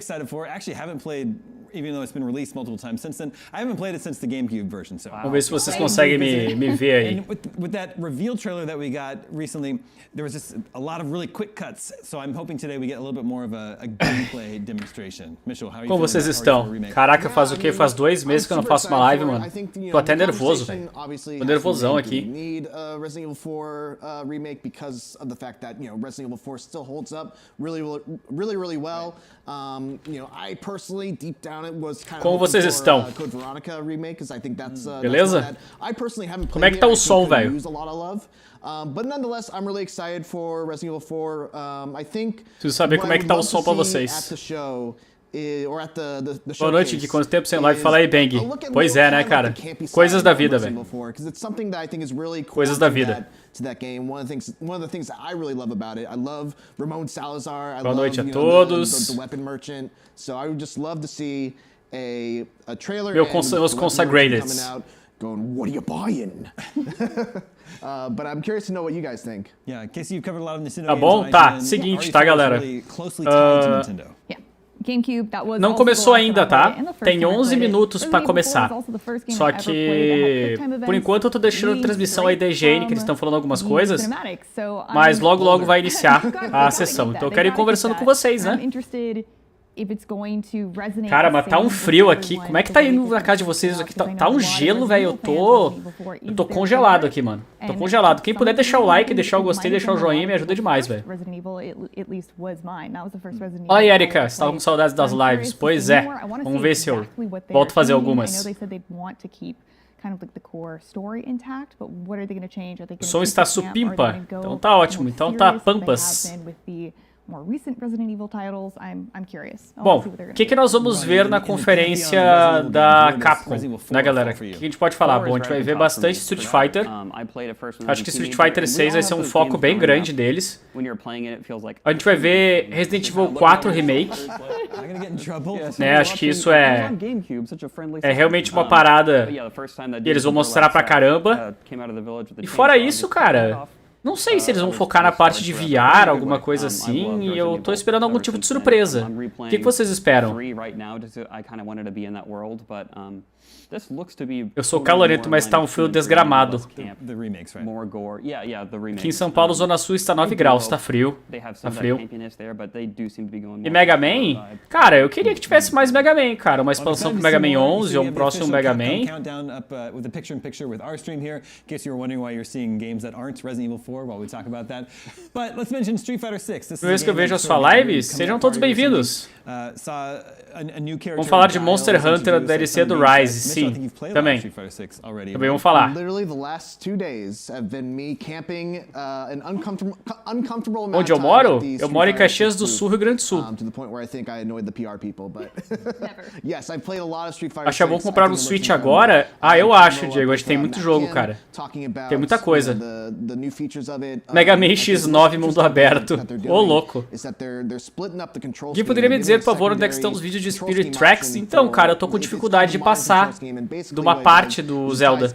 excited for. Actually, haven't played, even though it's been released multiple times since then. I haven't played it since the GameCube version. So vamos ver se vocês conseguem me ver aí. And with that reveal trailer that we got recently, there was just a lot of really quick cuts. So I'm hoping today we get a little bit more of a gameplay demonstration. Mitchell, how are you Como vocês estão? Caraca, faz o quê? Faz 2 meses que eu não faço uma live, mano. Tô até nervoso, velho. Tô nervosão aqui. Resident Evil 4 remake because of the fact that Resident Evil 4 still holds up really well. I personally deep down it was kind of Como vocês estão? Code Veronica remake because I think that's beleza? I personally haven't played. Como é que tá o som, velho? But nonetheless, I'm really excited for Resident Evil 4. I think preciso saber como é que tá o som pra vocês. Boa noite, Gui. Quanto tempo sem live? Fala aí, Bang. Pois é, né, cara? Coisas da vida, velho. Coisas da vida. Boa noite a todos. Meus consagrateds. What are you buying? But I'm curious to know what you guys think. Yeah, Casey, you've covered a lot of Nintendo. Tá bom? Tá. Seguinte, tá, galera? Não começou ainda, tá? Tem 11 minutos pra começar. Só que, por enquanto, eu tô deixando a transmissão aí da IGN, que eles estão falando algumas coisas. Mas logo vai iniciar a sessão. Então eu quero ir conversando com vocês, né? Cara, mas tá um frio aqui. Como é que tá indo na casa de vocês aqui? Tá um gelo, velho. Eu tô congelado aqui, mano. Tô congelado. Quem puder deixar o like, deixar o gostei, deixar o joinha, me ajuda demais, velho. Olha aí, Erika. Você tava com saudades das lives. Pois é. Vamos ver se eu volto a fazer algumas. O som está supimpa. Então tá ótimo. Então tá pampas. Bom, o que nós vamos ver na conferência da Capcom, né, galera? O que a gente pode falar? Bom, a gente vai ver bastante Street Fighter. Acho que Street Fighter 6 vai ser um foco bem grande deles. A gente vai ver Resident Evil 4 Remake. Né, acho que isso é realmente uma parada que eles vão mostrar pra caramba. E fora isso, cara... Não sei se eles vão focar na parte de VR, alguma coisa assim, e eu tô esperando algum tipo de surpresa. O que vocês esperam? Eu sou calorento, mas tá um frio desgramado. Aqui em São Paulo, Zona Sul, está 9 graus, tá frio. Tá frio. E Mega Man? Cara, eu queria que tivesse mais Mega Man, cara. Uma expansão pro Mega Man 11 ou um próximo Mega Man. Primeira vez que eu vejo a sua live, sejam todos bem-vindos. Vamos falar de Monster Hunter, da DLC do Rise, sim, também. Também vamos falar. Onde eu moro? Eu moro em Caxias do Sul, Rio Grande do Sul. Acha bom comprar um Switch agora? Ah, eu acho, Diego. Acho que tem muito jogo, cara. Tem muita coisa. Mega Man X9 mundo aberto. Ô, louco. Quem poderia me dizer, por favor, onde é que estão os vídeos de Spirit Tracks? Então, cara, eu tô com dificuldade de passar de uma parte do Zelda.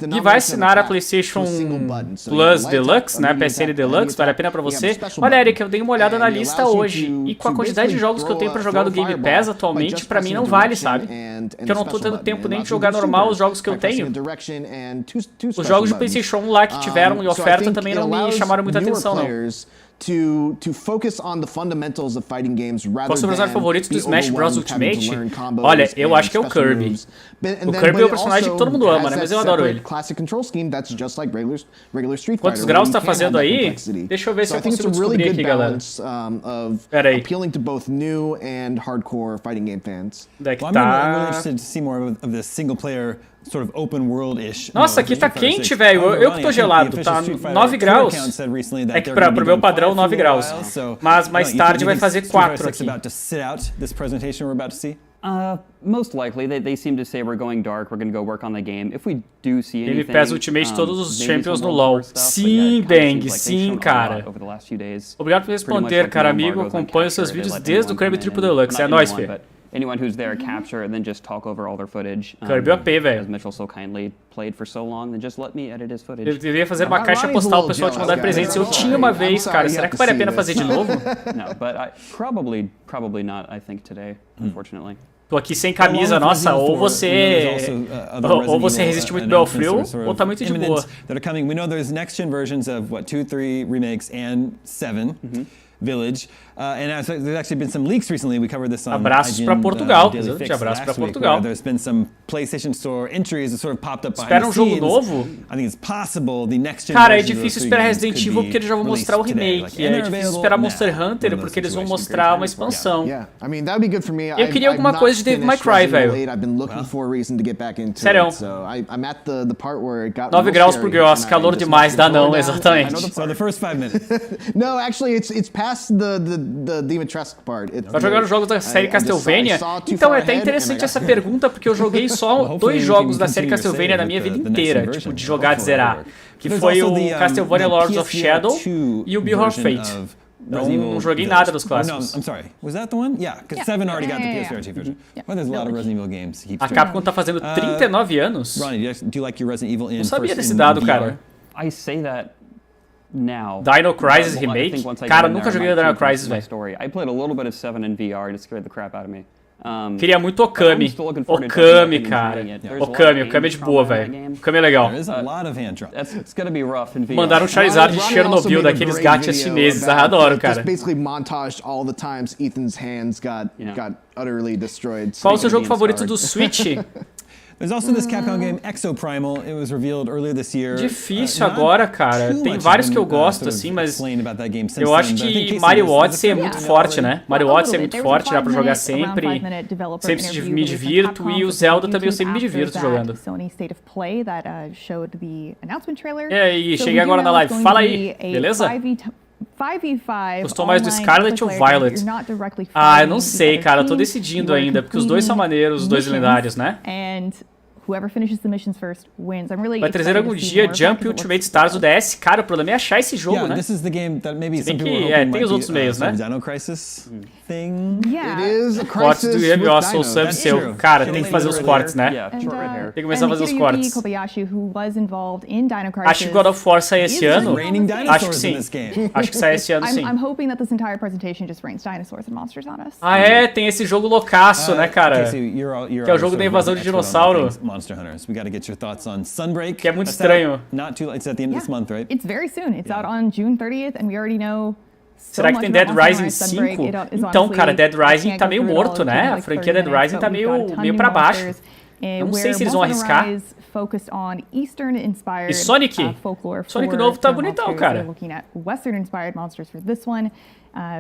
E vai assinar a PlayStation Plus Deluxe, né? PSN Deluxe, vale a pena pra você. Olha, Eric, eu dei uma olhada na lista hoje. E com a quantidade de jogos que eu tenho pra jogar do Game Pass atualmente, pra mim não vale, sabe? Porque eu não tô tendo tempo nem de jogar normal os jogos que eu tenho. Os jogos de PlayStation 1 lá que tiveram em oferta também não me chamaram muita atenção, não. Qual o seu personagem favorito do Smash Bros Ultimate? Olha, eu acho que é o Kirby. O Kirby é o personagem que todo mundo ama, né? Mas eu adoro ele. Quantos graus tá fazendo aí? Deixa eu ver se eu consigo descobrir aqui, galera. Pera aí. Onde é que tá? Nossa, aqui tá quente, velho. Eu que tô gelado. Tá 9 graus. É que pro meu padrão, 9 graus. Mas mais tarde vai fazer 4 aqui. Most likely, they seem to say we're going dark, we're going to go work on the game. If we do see anything, Game Pass Ultimate todos os Champions no LoL. Sim, Bang, sim, cara. Obrigado por responder, cara amigo. Acompanho seus vídeos desde o Kirby Triple Deluxe. É nóis, Fê. anyone who's there capture and then just talk over all their footage. Kirby OP, velho. As Mitchell so kindly played for so long, then just let me edit his footage. Eu devia fazer uma caixa postal pro pessoal te mandar presentes. Eu tinha uma vez, cara. Será que vale a pena fazer de novo? No, but probably not, I think, today, unfortunately. Tô aqui sem camisa, nossa, ou você resiste muito bem ao frio, ou tá muito de boa. That are coming. We know there's next gen versions of 2, 3 remakes and 7 Village. And there's actually been some leaks recently. We covered this on Abraços para Portugal, abraço para Portugal. There's been some PlayStation Store entries that sort of popped up behind Espera the scenes. jogo novo? I think it's possible the next gen. Cara, é difícil esperar Resident Evil porque eles já vão mostrar o remake. É difícil esperar Monster Hunter porque eles vão mostrar uma expansão. Eu queria alguma coisa de Devil May Cry, velho. Sério. 9 graus por Gross, calor demais, dá não, exatamente. So the first 5 minutes. No, actually, it's past the Dimitrescu part. Vai jogar os jogos da série Castlevania? Então é até interessante essa pergunta, porque eu joguei só 2 jogos da série Castlevania na minha vida inteira, tipo, de jogar, de zerar. Que foi o Castlevania Lords of Shadow e o Beyond Fate. Não joguei nada dos clássicos. I'm sorry. Was that the one? Yeah, because 7 already got the PSVR2 version. Well, there's a lot of Resident Evil games. A Capcom tá fazendo 39 anos. Ronnie, do you like your Resident Evil in Não sabia desse dado, cara. I say that now. Dino Crisis Remake? Cara, nunca joguei Dino Crisis, velho. I played a little bit of 7 in VR and it scared the crap out of me. Queria muito Okami. Okami, cara. Okami é de boa, velho. Okami é legal. Mandaram um Charizard de Chernobyl, daqueles gachas chineses. Adoro, cara. Qual o seu jogo favorito do Switch? There's also this Capcom game, Exoprimal. It was revealed earlier this year. Difícil agora, cara. Tem vários que eu gosto, assim, mas eu acho que Mario Odyssey é muito forte, né? Mario Odyssey é muito forte, dá pra jogar sempre. Sempre me divirto. E o Zelda também eu sempre me divirto jogando. E aí, cheguei agora na live. Fala aí, beleza? Gostou mais do Scarlet ou Violet? Ah, eu não sei, cara. Eu tô decidindo ainda, porque os dois são maneiros, os dois lendários, né? Vai trazer algum dia Jump Ultimate Stars do DS? Cara, o problema é achar esse jogo, né? Se bem que tem os outros meios, né? Dino Crisis thing. Cortes do Yami Awesome, o sub seu. Cara, tem que fazer os cortes, né? Tem que começar a fazer os cortes. Acho que God of War sai esse ano. Acho que sim. Acho que sai esse ano, sim. Ah, é? Tem esse jogo loucaço, né, cara? Que é o jogo da invasão de dinossauro. Monster Hunters. We got to get your thoughts on Sunbreak. Que é muito estranho. Not too late. It's at the end of this month, right? It's very soon. It's out on June 30th, and we already know. Será que tem Dead Rising 5? Então, cara, Dead Rising tá meio morto, né? A franquia Dead Rising tá meio pra baixo. Eu não sei se eles vão arriscar. E Sonic? Sonic novo tá bonitão, cara.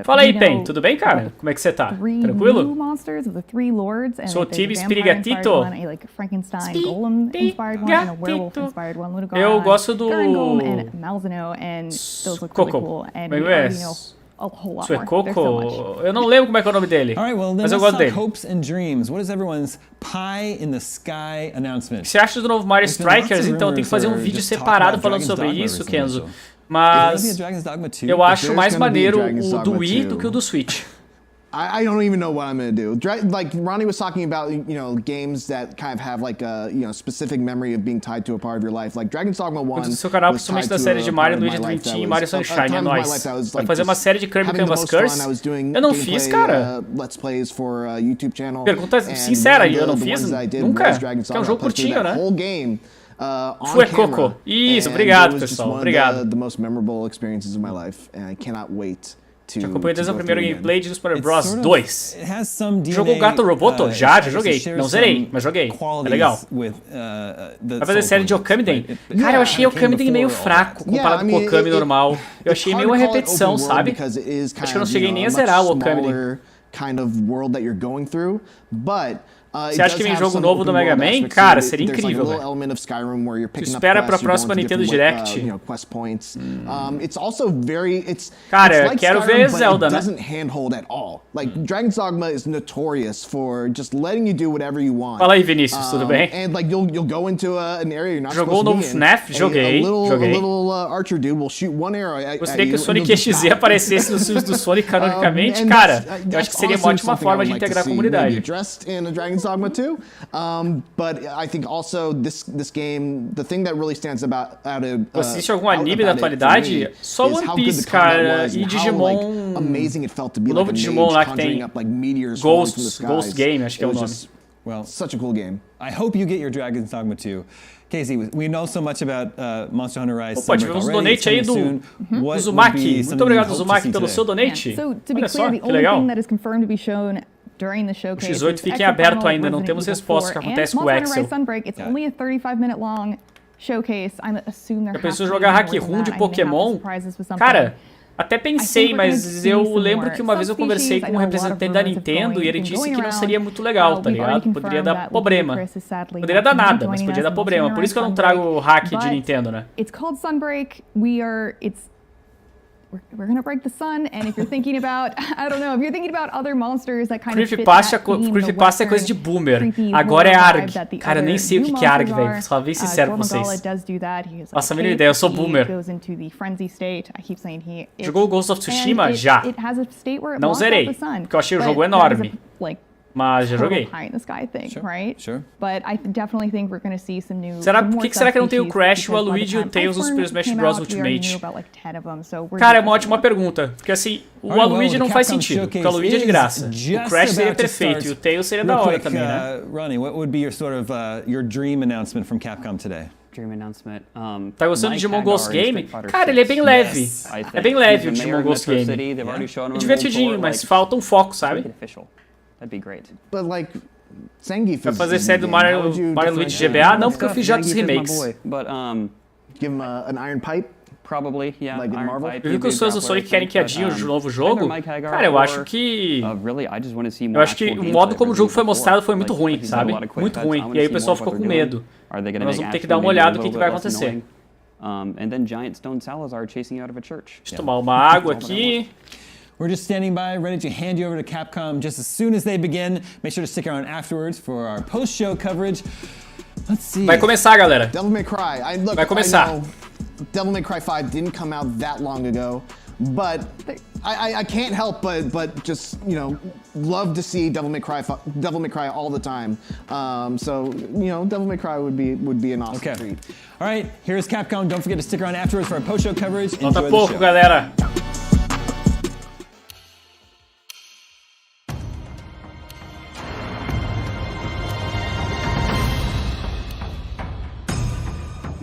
Fala aí, Pen. Tudo bem, cara? Como é que você tá? Tranquilo? Sou Tibi Spirigatito. Eu gosto do... Coco. Suecoco? Eu não lembro como é que é o nome dele, mas eu gosto dele. O que você acha do novo Mario Strikers? Então, tem que fazer um vídeo separado falando sobre isso, Kenzo. Mas eu acho mais maneiro o do Wii do que o do Switch. I don't even know what I'm going to do. Like Ronnie was talking about, games that kind of have like a, specific memory of being tied to a part of your life. Like Dragon's Dogma 1 do seu canal, principalmente da série de Mario, Luigi Dream Team e Mario Sunshine, é nóis. Vai fazer uma série de Kirby Canvas Curse? Eu não fiz, cara. Pergunta sincera, eu não fiz nunca. Que é um jogo curtinho, né? Suecoco. Isso, obrigado, pessoal. Obrigado. Já acompanhei desde a primeira gameplay de Super Bros 2. Jogou Gato Roboto? Já joguei. Não zerei, mas joguei. É legal. Vai fazer série de Okamiden? Cara, eu achei Okamiden meio fraco comparado com o Okami normal. Eu achei meio uma repetição, sabe? Acho que eu não cheguei nem a zerar o Okamiden. Você acha que vem jogo novo do Mega Man? Cara, seria incrível, velho. Tu espera pra próxima Nintendo Direct. Cara, eu quero ver Zelda, né? Dragon's Dogma is notorious for just letting you do whatever you want. Fala aí, Vinícius, tudo bem? And like you'll go into an area you're not Jogou o novo FNAF? Joguei. A little archer dude will shoot one arrow at Gostaria que you, o Sonic EXE aparecesse nos filmes do Sonic canonicamente, cara. Eu acho que seria uma ótima forma de integrar a comunidade. Dressed in a Dragon's Dogma 2, but I think also this game, the thing that really stands out of Você assiste algum anime da atualidade? Só One Piece, cara, e Digimon. O novo Digimon lá que tem Ghost Game, acho que é o nome. Well, such a cool game. I hope you get your Dragon's Dogma 2. Casey, we know so much about Monster Hunter Rise. Opa, tivemos um donate aí do Uzumaki. Muito obrigado, Uzumaki, pelo seu donate. Olha só, que legal. O X8 fica em aberto ainda, não temos resposta do que acontece com o Axel. Já pensou em jogar Hack Room de Pokémon? Cara, até pensei, mas eu lembro que uma vez eu conversei com um representante da Nintendo e ele disse que não seria muito legal, tá ligado? Poderia dar problema. Poderia dar nada, mas podia dar problema. Por isso que eu não trago hack de Nintendo, né? We're gonna break the sun, and if you're thinking about, I don't know, if you're thinking about other monsters that kind of fit Creepypasta é coisa de boomer. Agora é ARG. Cara, eu nem sei o que é ARG, velho. Só bem sincero com vocês. Nossa, a minha ideia, eu sou boomer. Jogou o Ghost of Tsushima? Já. Não zerei, porque eu achei o jogo enorme. Mas já joguei. Por que será que não tem o Crash, o Luigi e o Tails no Super Smash Bros. Ultimate? Cara, é uma ótima pergunta. Porque assim, o Luigi não faz sentido, porque o Luigi é de graça. O Crash seria perfeito e o Tails seria da hora também, né? Ronnie, what would be your dream announcement from Capcom today? Tá gostando de Digimon Ghost Game? Cara, ele é bem leve. É bem leve o Digimon Ghost Game. É divertidinho, mas falta um foco, sabe? That'd be great. But like Zangief vai fazer série do Mario Luigi GBA? Não, porque eu fiz já dos remakes. Give him an iron pipe? Probably, yeah. Like in Marvel? Eu vi que os fãs do Sonic querem que adiem o novo jogo. Cara, eu acho que... Eu acho que o modo como o jogo foi mostrado foi muito ruim, sabe? Muito ruim. E aí o pessoal ficou com medo. Nós vamos ter que dar uma olhada no que vai acontecer. Deixa eu tomar uma água aqui. We're just standing by, ready to hand you over to Capcom just as soon as they begin. Make sure to stick around afterwards for our post-show coverage. Let's see. Vai começar, galera. Devil May Cry. Vai começar. Devil May Cry 5 didn't come out that long ago, but I can't help but just, you know, love to see Devil May Cry all the time. So, you know, Devil May Cry would be an awesome treat. All right, here's Capcom. Don't forget to stick around afterwards for our post-show coverage. Falta pouco, galera.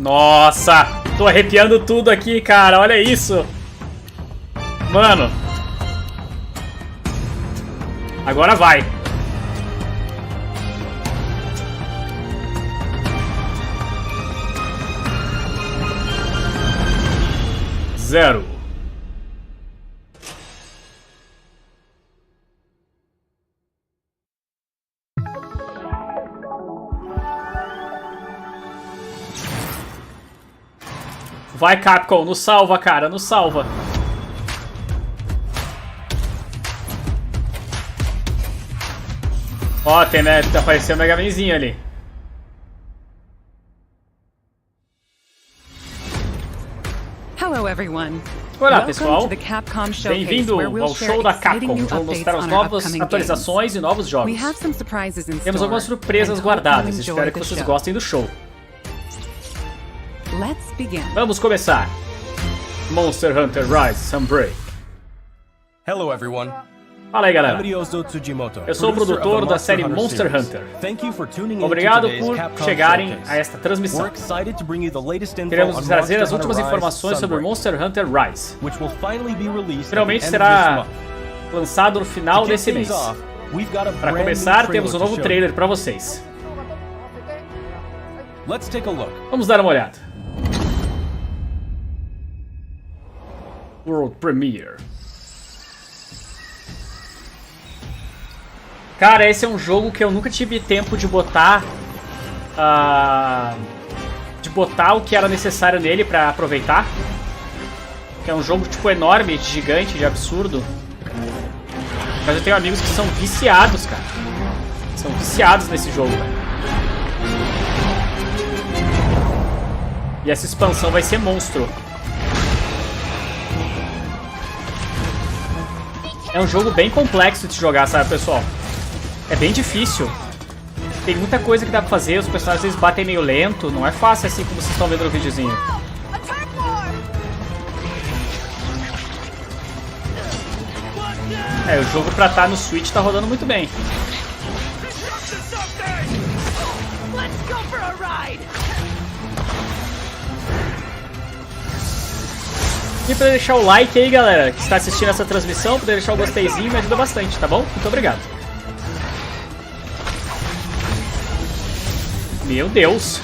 Nossa, tô arrepiando tudo aqui, cara, olha isso. Mano. Agora vai. Zero. Vai, Capcom, nos salva, cara, nos salva. Ó, tem, né, apareceu o Mega Manzinho ali. Hello, everyone. Olá, pessoal. Bem-vindo ao show da Capcom. Vamos mostrar as novas atualizações e novos jogos. Temos algumas surpresas guardadas. Espero que vocês gostem do show. Vamos começar. Monster Hunter Rise Sunbreak. Hello, everyone. Fala aí, galera. Eu sou o produtor da série Monster Hunter. Obrigado por chegarem a esta transmissão. Queremos trazer as últimas informações sobre Monster Hunter Rise. Finalmente será lançado no final desse mês. Para começar, temos um novo trailer para vocês. Vamos dar uma olhada. World Premiere. Cara, esse é um jogo que eu nunca tive tempo de botar... o que era necessário nele pra aproveitar. Que é um jogo, tipo, enorme, de gigante, de absurdo. Mas eu tenho amigos que são viciados, cara. São viciados nesse jogo, velho. E essa expansão vai ser monstro. É um jogo bem complexo de jogar, sabe, pessoal? É bem difícil. Tem muita coisa que dá pra fazer, os personagens às vezes batem meio lento. Não é fácil assim como vocês estão vendo no videozinho. É, o jogo pra estar no Switch tá rodando muito bem. E pra deixar o like aí, galera, que está assistindo essa transmissão, pra deixar o gosteizinho, me ajuda bastante, tá bom? Muito obrigado. Meu Deus.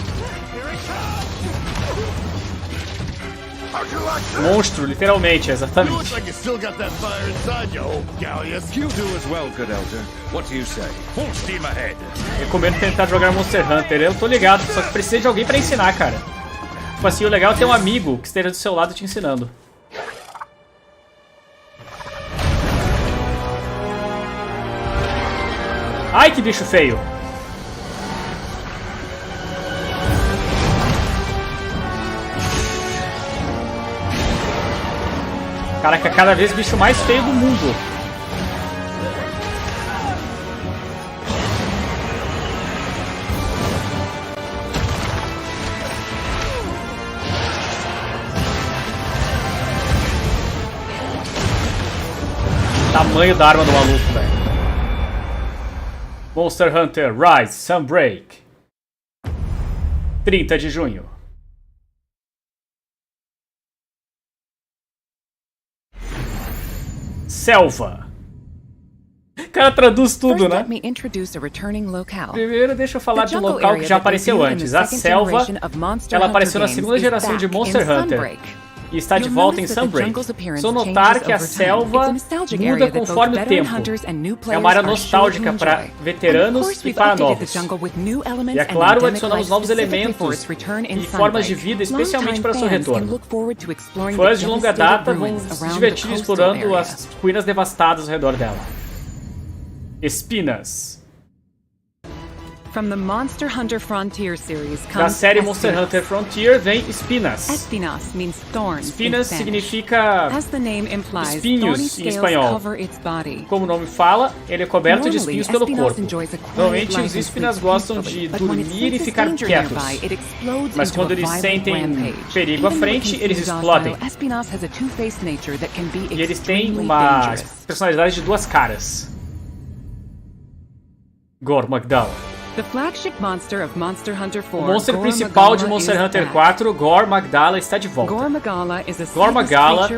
Monstro, literalmente, exatamente. Recomendo tentar jogar Monster Hunter. Eu tô ligado, só que precisa de alguém pra ensinar, cara. Tipo assim, o legal é ter um amigo que esteja do seu lado te ensinando. Ai, que bicho feio. Caraca, cada vez o bicho mais feio do mundo. Tamanho da arma do maluco, velho. Monster Hunter Rise Sunbreak. 30 de junho. Selva. O cara traduz tudo, né? Primeiro, deixa eu falar de um local que já apareceu antes. A selva, ela apareceu na segunda geração de Monster Hunter e está de volta em Sunbreak. Só notar que a selva muda conforme o tempo. É uma área nostálgica para veteranos e para novos. E é claro, adicionamos novos elementos e formas de vida, especialmente para seu retorno. Fãs de longa data vão se divertir explorando as ruínas devastadas ao redor dela. Espinas. Da série Monster Hunter Frontier vem espinas. Espinas significa espinhos em espanhol. Como o nome fala, ele é coberto de espinhos pelo corpo. Normalmente os espinas gostam de dormir e ficar quietos. Mas quando eles sentem perigo à frente, eles explodem. E eles têm uma personalidade de duas caras. Gore Magdala. O monstro principal de Monster Hunter 4, Gore Magdala, está de volta. Gore Magdala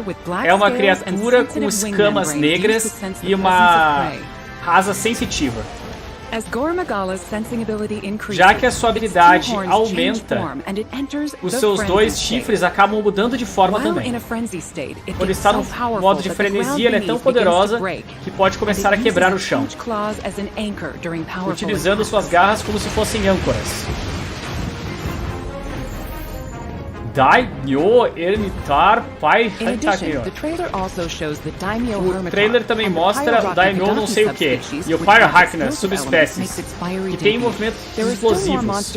é uma criatura com escamas negras e uma asa sensitiva. Já que a sua habilidade aumenta, os seus dois chifres acabam mudando de forma também. Quando está no modo de frenesia, ela é tão poderosa que pode começar a quebrar o chão, utilizando suas garras como se fossem âncoras. Daimyo Ermitar Pai Hantakyo. O trailer também mostra o Daimyo não sei o que e o Pyre Hackner, subespécies, que tem movimentos explosivos.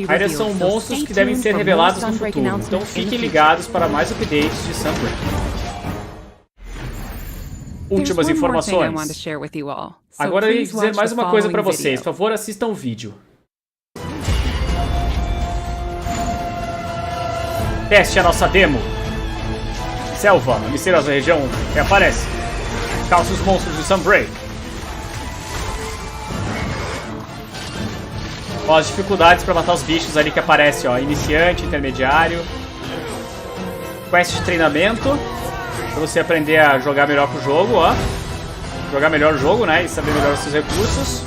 Ainda são monstros que devem ser revelados no futuro, então fiquem ligados para mais updates de Sunbreak. Últimas informações. Agora eu ia dizer mais uma coisa para vocês, por favor assistam o vídeo. Teste a nossa demo. Selva, a misteriosa região reaparece. Calça os monstros de Sunbreak. Ó, as dificuldades para matar os bichos ali que aparece, ó. Iniciante, intermediário. Quest de treinamento. Pra você aprender a jogar melhor com o jogo, ó. Jogar melhor o jogo, né? E saber melhor os seus recursos.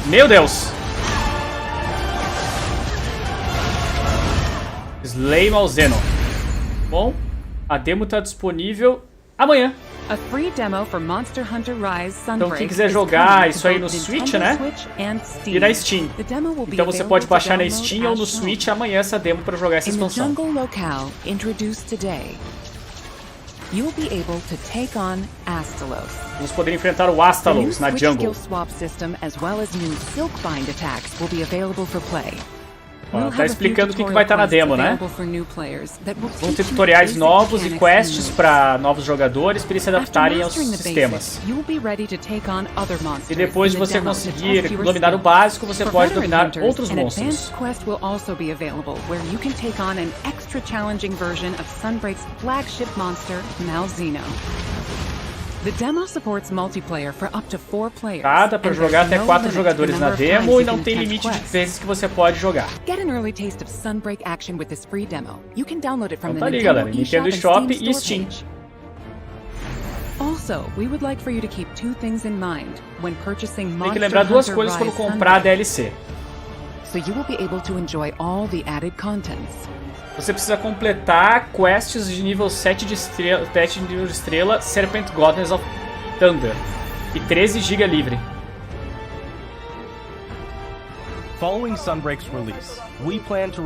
Meu Deus! Slay Malzeno. Bom, A demo tá disponível amanhã. A free demo for Monster Hunter Rise Sunbreak. Então quem quiser jogar isso aí no Switch, né? E na Steam. Então você pode baixar na Steam ou no Switch amanhã essa demo para jogar essa expansão. You'll be able to take on Astalos. Vamos poder enfrentar o Astalos na jungle. Swap system as well as new Silkbind attacks will be available for play. Tá explicando o que vai estar na demo, né? Vão ter tutoriais novos e quests para novos jogadores para eles se adaptarem aos sistemas. E depois de você conseguir dominar o básico, você pode dominar outros monstros. Tá, dá pra jogar até 4 jogadores na demo e não tem limite de vezes que você pode jogar. Então tá ali, galera, Nintendo Shop e Steam. Tem que lembrar duas coisas quando comprar a DLC. Você precisa completar quests de nível 7 de estrela, Serpent Goddess of Thunder. E 13 GB livre.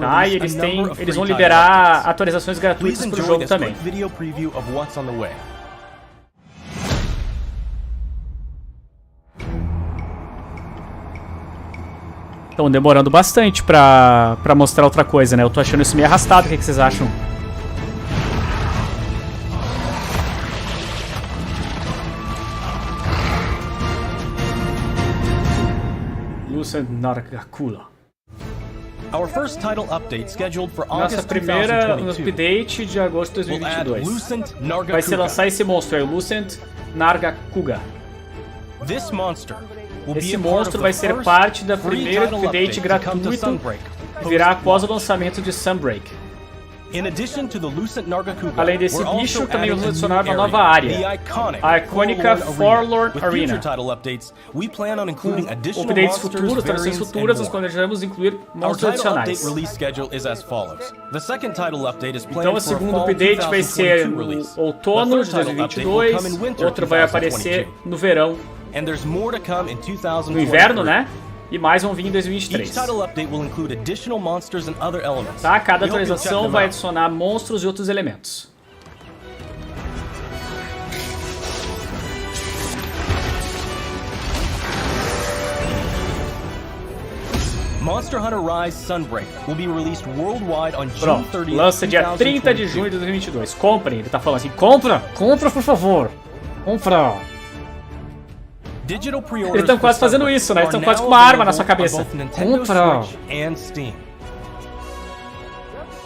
Ah, e eles vão liberar atualizações gratuitas pro jogo também. Estão demorando bastante pra mostrar outra coisa, né? Eu tô achando isso meio arrastado. O que vocês acham? Lucent Nargakula. Nossa primeira update de agosto de 2022. Vai ser lançar esse monstro aí, o Lucent Nargacuga. Esse monstro vai ser parte da primeira update gratuito que virá após o lançamento de Sunbreak. Além desse bicho, também vamos adicionar uma nova área, a icônica Forlorn Arena. Com updates futuros, atualizações futuras, nós planejamos incluir monstros adicionais. Então o segundo update vai ser no outono de 2022, outro vai aparecer no verão. No inverno, né? E mais vão vir em 2023. Tá? Cada atualização vai adicionar monstros e outros elementos. Monster Hunter Rise Sunbreak will be released worldwide on June 30th. Lança dia 30 de junho de 2022. Comprem, ele tá falando assim, compra, por favor. Compra. Eles estão quase fazendo isso, né? Eles estão quase com uma arma na sua cabeça. Compra!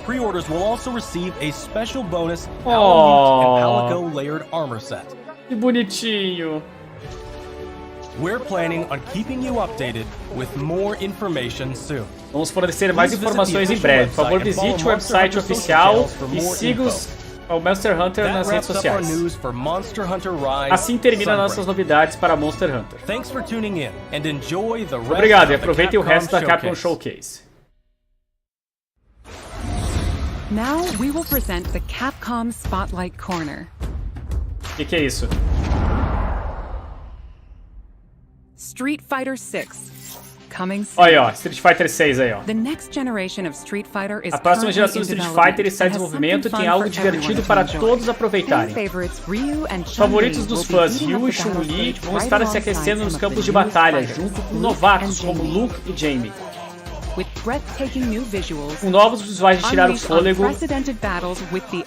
Pre-orders will also receive a special bonus and Palico layered armor set. Que bonitinho. We're planning on keeping you updated with more information soon. Vamos fornecer mais informações em breve. Por favor, visite o website oficial e siga o Monster Hunter nas redes sociais. Assim termina nossas novidades para Monster Hunter. Obrigado e aproveitem o resto da Capcom Showcase. Now we will present the Capcom Spotlight Corner. O que é isso? Street Fighter 6. Olha, ó, Street Fighter 6 aí, ó. A próxima geração de Street Fighter está em desenvolvimento e tem algo divertido para todos aproveitarem. Os favoritos dos fãs, Ryu e Chun-Li, vão estar se aquecendo nos campos de batalha, junto com novatos como Luke e Jamie. Com novos visuais de tirar o fôlego,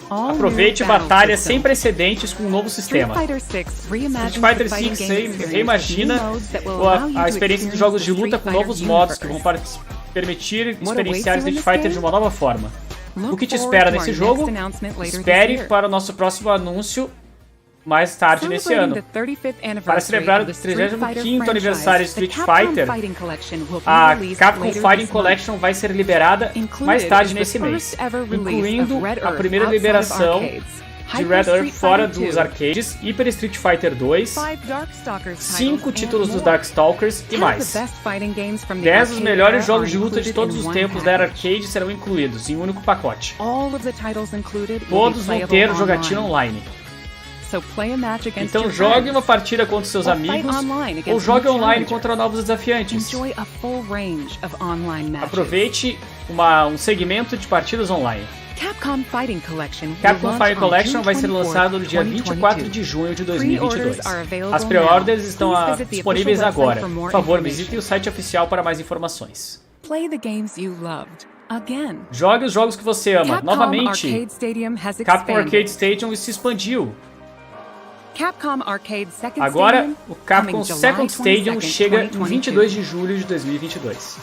aproveite batalhas sem precedentes com um novo sistema. Street Fighter 6 reimagina a experiência de jogos de luta com novos modos que vão permitir experienciar Street Fighter de uma nova forma. O que te espera nesse jogo? Espere para o nosso próximo anúncio mais tarde nesse ano. Para celebrar o 35º aniversário de Street Fighter, a Capcom Fighting Collection vai ser liberada mais tarde nesse mês, incluindo a primeira liberação de Red Earth fora dos arcades, Hyper Street Fighter 2, 5 títulos dos Darkstalkers e mais. 10 dos melhores jogos de luta de todos os tempos da era arcade serão incluídos em um único pacote. Todos vão ter jogatina online. Então jogue uma partida contra seus amigos ou jogue online contra novos desafiantes. Aproveite um segmento de partidas online. Capcom Fighting Collection vai ser lançado no dia 24 de junho de 2022. As pre-orders estão disponíveis agora. Por favor, visitem o site oficial para mais informações. Jogue os jogos que você ama. Novamente, Capcom Arcade Stadium se expandiu. Agora, o Capcom Second Stadium chega em 22 de julho de 2022.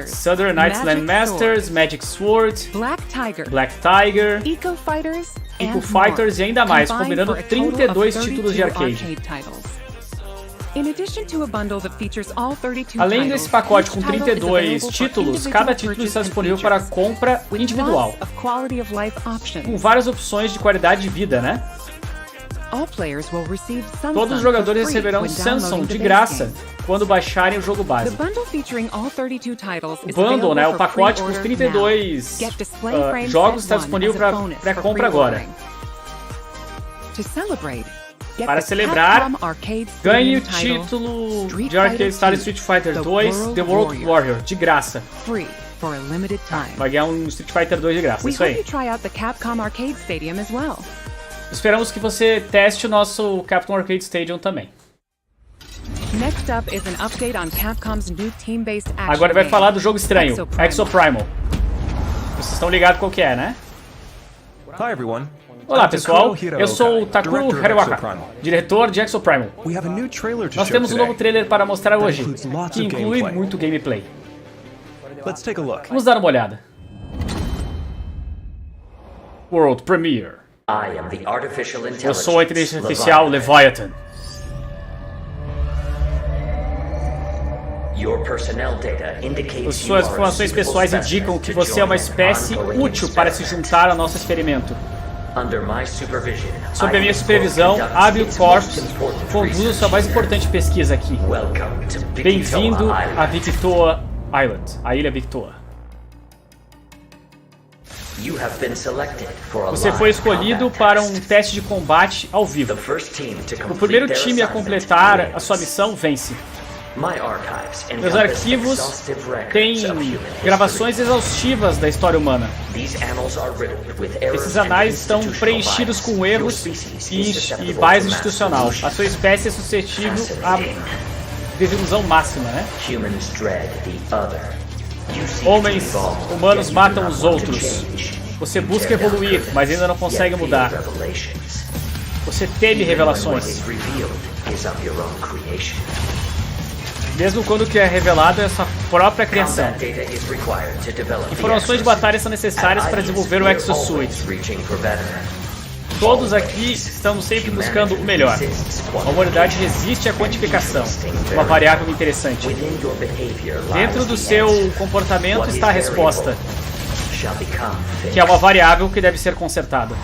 Saturday Night Slam Masters, Magic Sword, Black Tiger, Eco Fighters e ainda mais, combinando 32 títulos de arcade. Além desse pacote com 32 títulos, cada título está disponível para compra individual, com várias opções de qualidade de vida, né? Todos os jogadores receberão Samsung de graça quando baixarem o jogo base. O bundle, né, o pacote com os 32 jogos está disponível para pré-compra agora. Para celebrar, ganhe o título de Arcade Star Street Fighter 2 The World Warrior de graça. Vai ganhar um Street Fighter 2 de graça, isso aí. Esperamos que você teste o nosso Capcom Arcade Stadium também. Agora vai falar do jogo estranho, Exoprimal. Vocês estão ligados qual que é, né? Olá pessoal, eu sou o Takuro Hiroaka, diretor de Exoprimal. Nós temos um novo trailer para mostrar hoje, que inclui muito gameplay. Vamos dar uma olhada. World Premiere. Eu sou a inteligência artificial Leviathan. As suas informações pessoais indicam que você é uma espécie útil para se juntar ao nosso experimento. Sob a minha supervisão, Hábil Corps conduz a sua mais importante pesquisa aqui. Bem-vindo a Victoa Island, a Ilha Victoa. Você foi escolhido para um teste de combate ao vivo. O primeiro time a completar a sua missão vence. Meus arquivos têm gravações exaustivas da história humana. Esses anais estão preenchidos com erros e bias institucional. A sua espécie é suscetível à desilusão máxima, né? Humanos matam os outros. Você busca evoluir, mas ainda não consegue mudar. Você teme revelações. Mesmo quando o que é revelado é sua própria criação. Informações de batalha são necessárias para desenvolver o Exosuit. Todos aqui estamos sempre buscando o melhor. A humanidade resiste à quantificação, uma variável interessante. Dentro do seu comportamento está a resposta, que é uma variável que deve ser consertada.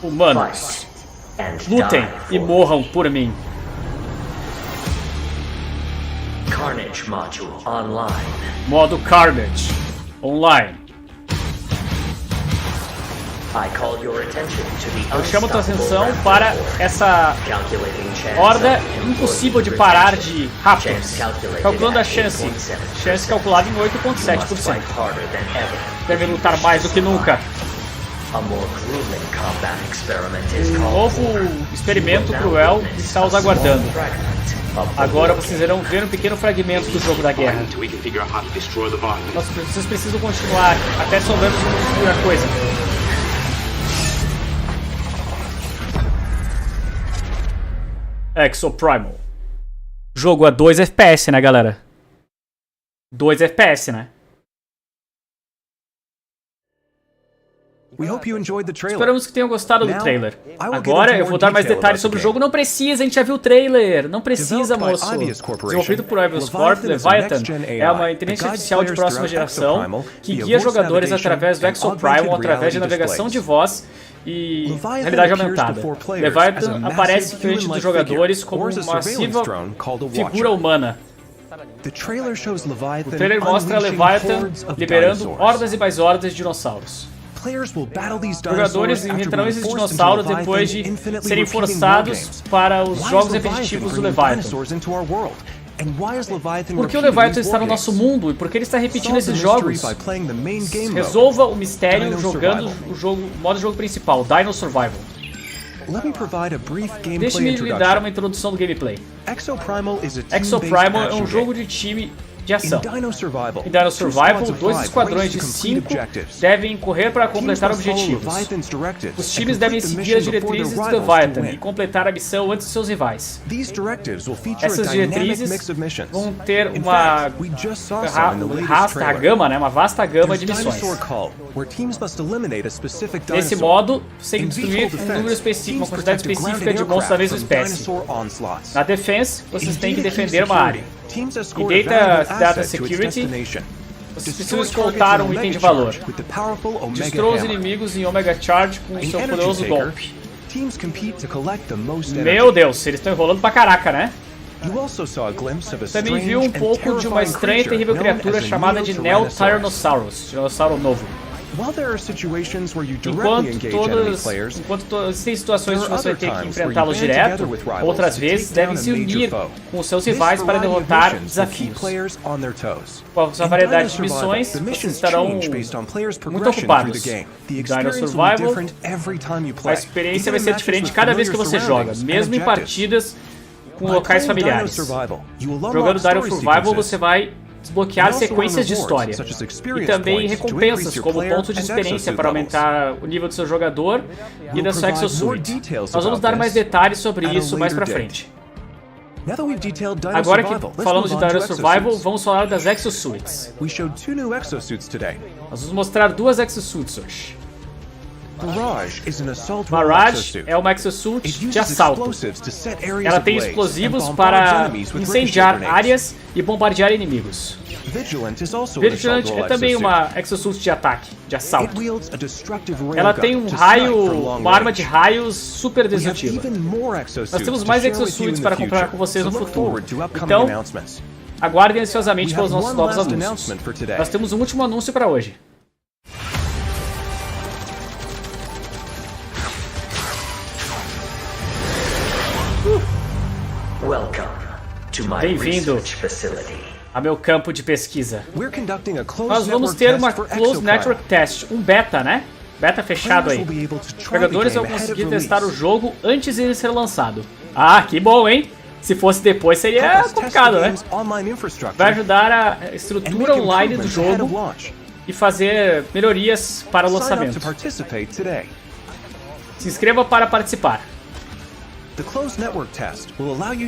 Humanos, lutem e morram por mim. Modo Carnage Online. Eu chamo a tua atenção para essa horda impossível de parar de raptors, calculando a chance calculada em 8,7%. Deve lutar mais do que nunca. Um novo experimento cruel está os aguardando. Agora vocês irão ver um pequeno fragmento do jogo da guerra. Vocês precisam continuar até soubermos como destruir a coisa. Exoprimal. Jogo a 2 FPS, né, galera? 2 FPS, né? Esperamos que tenham gostado do trailer. Agora eu vou dar mais detalhes sobre o jogo. Não precisa, a gente já viu o trailer. Não precisa, moço. Desenvolvido por Obvious Corp, Leviathan é uma inteligência artificial de próxima geração que guia jogadores através do Exoprimal, através de navegação de voz e realidade aumentada. Leviathan aparece frente dos jogadores como uma massiva figura humana. O trailer mostra Leviathan liberando hordas e mais hordas de dinossauros. Jogadores enfrentarão esses dinossauros depois de serem forçados para os jogos repetitivos do Leviathan. Por que o Leviathan está no nosso mundo e por que ele está repetindo esses jogos? Resolva o mistério jogando o modo de jogo principal, Dino Survival. Deixe-me lhe dar uma introdução do gameplay. Exoprimal é um jogo de time de ação. Em Dino Survival, 2 esquadrões de 5 devem correr para completar objetivos. Os times devem seguir as diretrizes do Leviathan e completar a missão antes de seus rivais. Essas diretrizes vão ter uma vasta gama de missões. Nesse modo, você tem que destruir um número específico, uma quantidade específica de monstros da mesma espécie. Na Defense, vocês têm que defender uma área. Em Data Security, vocês precisam escoltar um item de valor. Destrua os inimigos em Omega Charge com o seu poderoso golpe. Meu Deus, eles estão enrolando pra caraca, né? Também viu um pouco de uma estranha e terrível criatura chamada de Neo Tyrannosaurus, dinossauro novo. Enquanto existem situações que você tem que enfrentá-los direto, outras vezes devem se unir com os seus rivais para derrotar desafios. Com a sua variedade de missões, vocês estarão muito ocupados. Dino Survival, a experiência vai ser diferente cada vez que você joga, mesmo em partidas com locais familiares. Jogando Dino Survival, você vai desbloquear sequências de história e também recompensas como pontos de experiência para aumentar o nível do seu jogador e da sua exosuit. Nós vamos dar mais detalhes sobre isso mais pra frente. Agora que falamos de Dino Survival, vamos falar das exosuits. Nós vamos mostrar 2 exosuits hoje. Barrage é uma exosuit de assalto. Ela tem explosivos para incendiar áreas e bombardear inimigos. Vigilant é também uma exosuit de ataque, de assalto. Ela tem uma arma de raios super destrutiva. Nós temos mais exosuits para comprar com vocês no futuro. Então, aguardem ansiosamente pelos nossos novos anúncios. Nós temos um último anúncio para hoje. Bem-vindo a meu campo de pesquisa. Nós vamos ter uma Closed Network Test, um beta, né? Beta fechado aí. Os jogadores vão conseguir testar o jogo antes de ele ser lançado. Ah, que bom, hein? Se fosse depois seria complicado, né? Vai ajudar a estrutura online do jogo e fazer melhorias para o lançamento. Se inscreva para participar.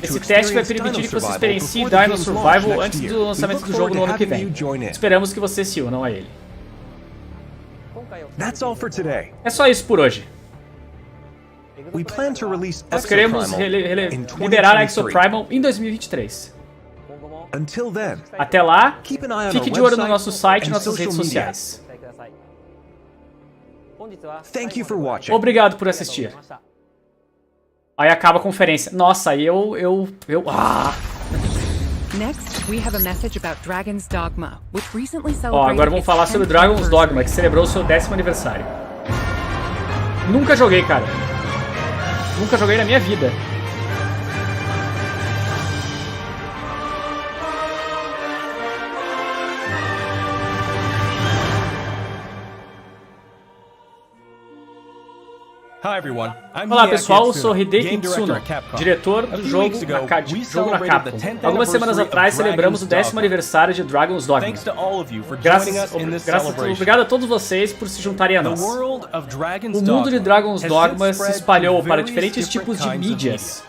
Esse teste vai permitir que você experiencie Dino Survival antes do lançamento do jogo no ano que vem. Esperamos que você se unam a ele. É só isso por hoje. Nós queremos liberar a Exoprimal em 2023. Até lá, fique de olho no nosso site e nossas redes sociais. Obrigado por assistir. Aí acaba a conferência. Nossa, aí Ó, agora vamos falar sobre Dragon's Dogma, que celebrou o seu 10º aniversário. Nunca joguei, cara. Nunca joguei na minha vida. Olá pessoal, eu sou Hideki Tsuno, diretor do jogo na Capcom. Algumas semanas atrás celebramos o 10º aniversário de Dragon's Dogma. Obrigado a todos vocês por se juntarem a nós. O mundo de Dragon's Dogma se espalhou para diferentes tipos de mídias,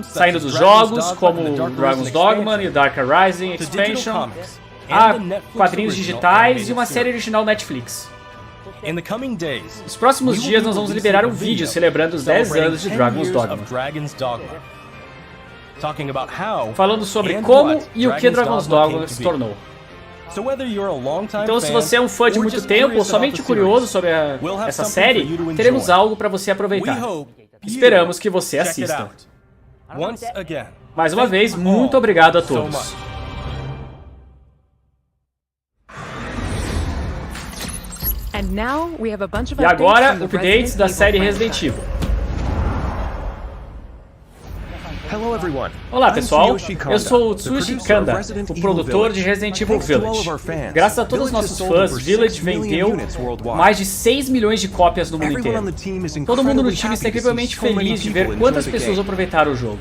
saindo dos jogos como Dragon's Dogma e Dark Rising Expansion, a quadrinhos digitais e uma série original Netflix. In the coming days, nos próximos dias nós vamos liberar um vídeo celebrando os 10 anos de Dragon's Dogma. Falando sobre como e o que Dragon's Dogma se tornou. Então, se você é um fã de muito tempo ou somente curioso sobre essa série, teremos algo para você aproveitar. Esperamos que você assista. Mais uma vez, muito obrigado a todos. E agora, updates da série Resident Evil. Olá pessoal, eu sou o Tsushi Kanda, o produtor de Resident Evil Village. Graças a todos os nossos fãs, Village vendeu mais de 6 milhões de cópias no mundo inteiro. Todo mundo no time está incrivelmente feliz de ver quantas pessoas aproveitaram o jogo.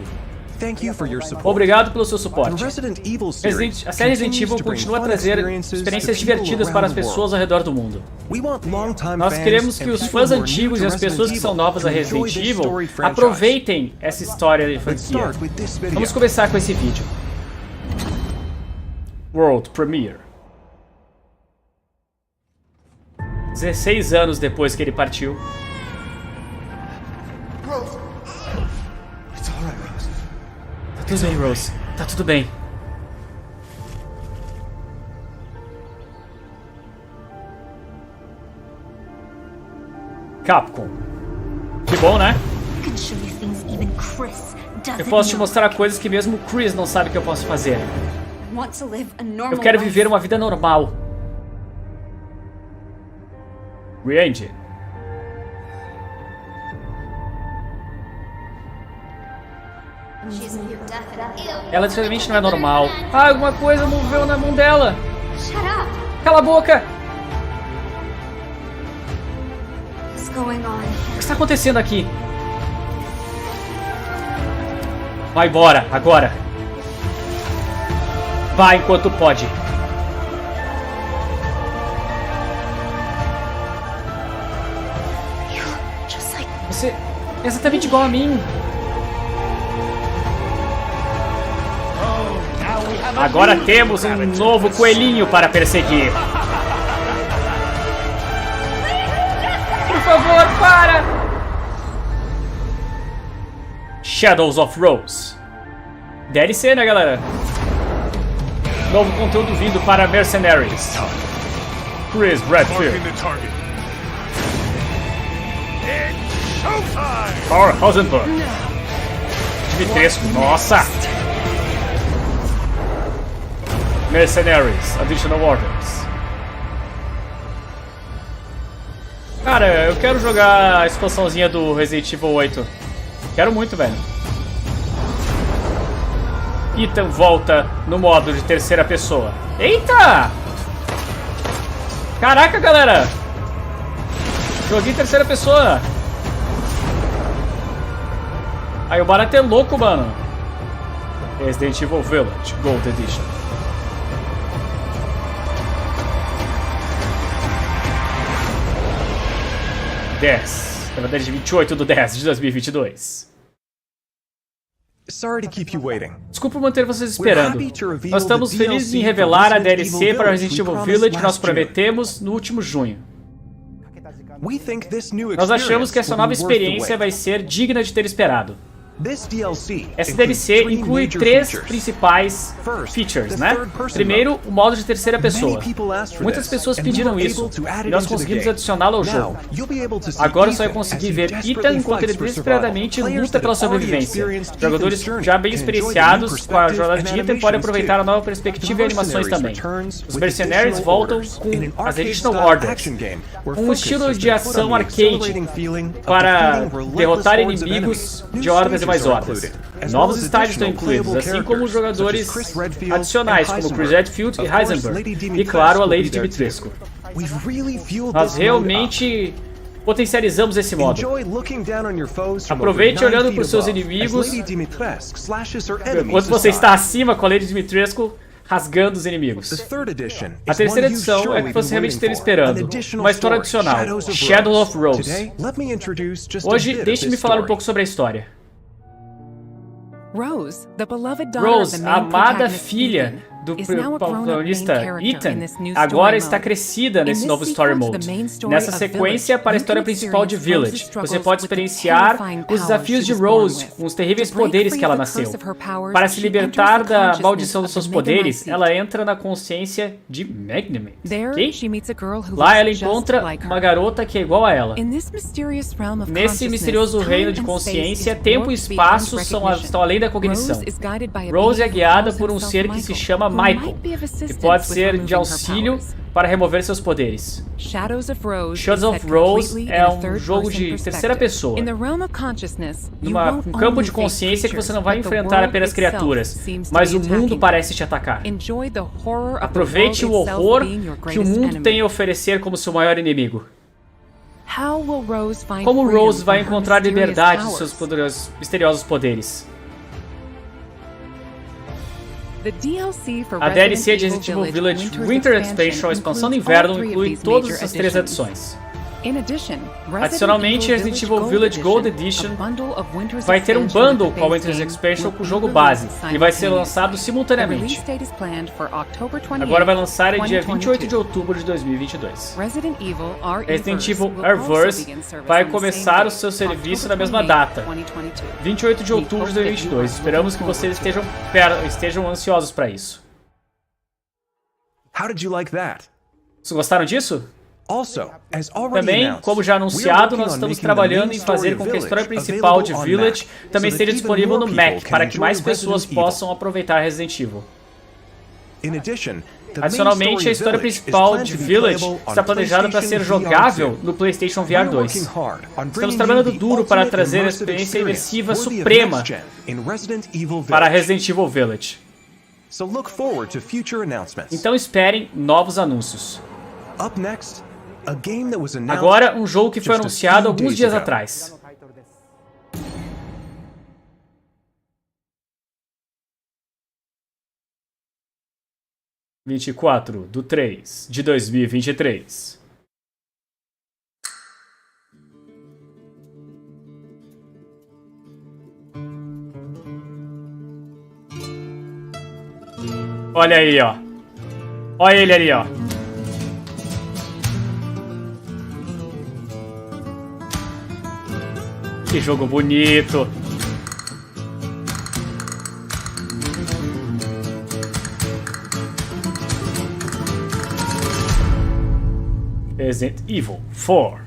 Obrigado pelo seu suporte. A série Resident Evil continua a trazer experiências divertidas para as pessoas ao redor do mundo. Nós queremos que os fãs antigos e as pessoas que são novas a Resident Evil aproveitem essa história de franquia. Vamos começar com esse vídeo. World Premiere. 16 anos depois que ele partiu. Tá tudo bem, Rose. Tá tudo bem. Capcom. Que bom, né? Eu posso te mostrar coisas que mesmo o Chris não sabe que eu posso fazer. Eu quero viver uma vida normal. Re-engine. Ela definitivamente não é normal. Ah, alguma coisa moveu na mão dela. Cala a boca. O que está acontecendo aqui? Vai embora, agora. Vai enquanto pode. Você é exatamente igual a mim. Agora temos um novo coelhinho para perseguir. Por favor, para! Shadows of Rose. DLC, né, galera? Novo conteúdo vindo para Mercenaries. Chris Redfield. Thor Rosenberg. Dimitrescu, nossa! Mercenaries, Additional Orders. Cara, eu quero jogar a expansãozinha do Resident Evil 8. Quero muito, velho. Ethan volta no modo de terceira pessoa. Eita! Caraca, galera! Joguei em terceira pessoa. Aí o barato é louco, mano. Resident Evil Village, Gold Edition. Na verdade, de 28 de 10 de 2022. Desculpa por manter vocês esperando. Nós estamos felizes em revelar a DLC para Resident Evil Village que nós prometemos no último junho. Nós achamos que essa nova experiência vai ser digna de ter esperado. Essa DLC inclui 3 principais features, né? Primeiro, o modo de terceira pessoa. Muitas pessoas pediram isso, e nós conseguimos adicioná-lo ao jogo. Agora você vai conseguir ver Ethan enquanto ele desesperadamente luta pela sobrevivência. Jogadores já bem experienciados com a jornada de Ethan podem aproveitar a nova perspectiva e animações também. Os Mercenaries voltam com as Additional Orders, um estilo de ação arcade para derrotar inimigos de hordas mais hordas. Novos estágios estão incluídos, assim como os jogadores adicionais, como Chris Redfield e Heisenberg, e claro, a Lady Dimitrescu. Nós realmente potencializamos esse modo. Aproveite olhando para os seus inimigos enquanto você está acima com a Lady Dimitrescu rasgando os inimigos. A terceira edição é que você realmente esteja esperando, uma história adicional, Shadow of Rose. Hoje, deixe-me falar um pouco sobre a história. Rose, a amada filha do protagonista Ethan agora está crescida nesse novo Story Mode. Nessa sequência, para a história principal de Village, você pode experienciar os desafios de Rose com os terríveis poderes que ela nasceu. Para se libertar da maldição dos seus poderes, ela entra na consciência de Magnum. Lá ela encontra uma garota que é igual a ela. Nesse misterioso reino de consciência, tempo e espaço estão além da cognição. Rose é guiada por um ser que se chama Michael, que pode ser de auxílio para remover seus poderes. Shadows of Rose é um jogo de terceira pessoa, num campo de consciência que você não vai enfrentar apenas criaturas, mas o mundo parece te atacar. Aproveite o horror que o mundo tem a oferecer como seu maior inimigo. Como Rose vai encontrar liberdade de seus misteriosos poderes? A DLC de Resident Evil Village Winter Expansion, a expansão do inverno, inclui todas as 3 adições. Adicionalmente, Resident Evil Village Gold Edition vai ter um bundle com a Winter Expansion com o jogo base e vai ser lançado simultaneamente. Agora vai lançar em dia 28 de outubro de 2022. Resident Evil Reverse vai começar o seu serviço na mesma data, 28 de outubro de 2022. Esperamos que vocês estejam ansiosos para isso. Vocês gostaram disso? Também, como já anunciado, nós estamos trabalhando em fazer com que a história principal de Village também esteja disponível no Mac, para que mais pessoas possam aproveitar Resident Evil. Adicionalmente, a história principal de Village está planejada para ser jogável no PlayStation VR 2. Estamos trabalhando duro para trazer a experiência imersiva suprema para Resident Evil Village. Então esperem novos anúncios. Agora, um jogo que foi anunciado alguns dias atrás. (24 de 3 de 2023). Olha aí, ó. Olha ele ali, ó. Que jogo bonito. Resident Evil 4.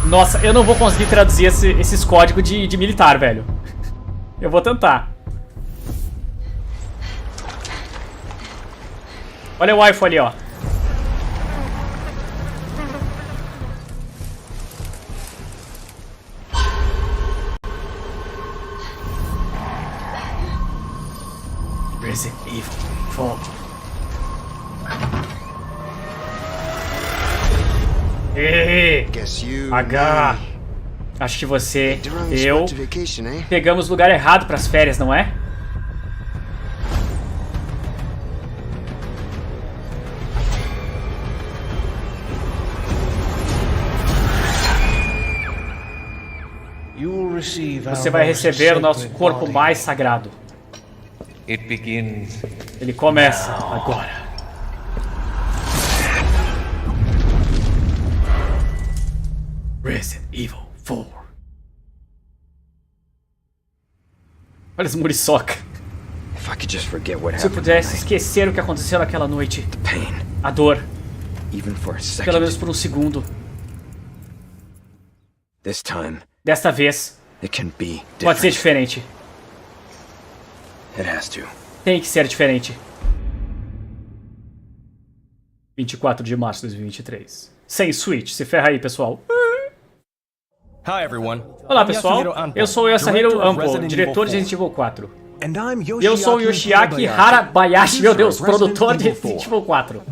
Nossa, eu não vou conseguir traduzir esses códigos de militar, velho. Eu vou tentar. Olha o waifu ali, ó. Resident Evil 4. H. Acho que você, eu, pegamos o lugar errado para as férias, não é? Você vai receber o nosso corpo mais sagrado. Ele começa agora. Resident Evil 4. Olha esse muriçoca. Se eu pudesse esquecer o que aconteceu naquela noite. A dor. Pelo menos por um segundo. Desta vez, pode ser diferente. Tem que ser diferente. 24 de março de 2023. Sem Switch, se ferra aí, pessoal. Olá, pessoal. Eu sou o Yasuhiro Ampo, diretor de Resident Evil 4. E eu sou o Yoshiaki Harabayashi, meu Deus, produtor de Resident Evil 4.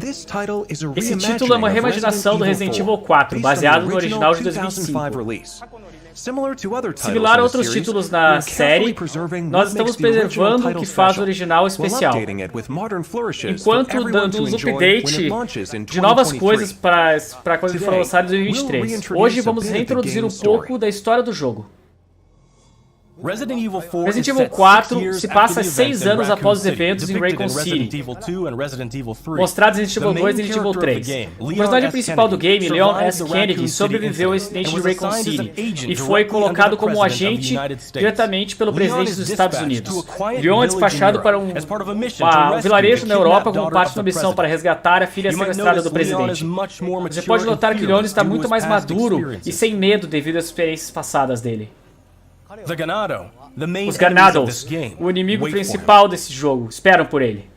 Esse título é uma reimaginação do Resident Evil 4, baseado no original de 2005. Similar a outros títulos na série, nós estamos preservando o que faz o original especial, enquanto dando uns update de novas coisas para coisas que foram lançadas em 2023. Hoje vamos reintroduzir um pouco da história do jogo. Resident Evil 4 Resident Evil 4 se passa 6 anos após os eventos em Raccoon City, mostrados em Resident Evil 2 e Resident Evil 3. O personagem principal do game, Leon S. Kennedy, sobreviveu ao incidente de Raccoon City e foi colocado como um agente diretamente pelo presidente dos Estados Unidos. Leon é despachado para um vilarejo na Europa como parte de uma missão para resgatar a filha sequestrada do presidente. Você pode notar que Leon está muito mais maduro e sem medo devido às experiências passadas dele. Os Ganados, o inimigo principal desse jogo, esperam por ele.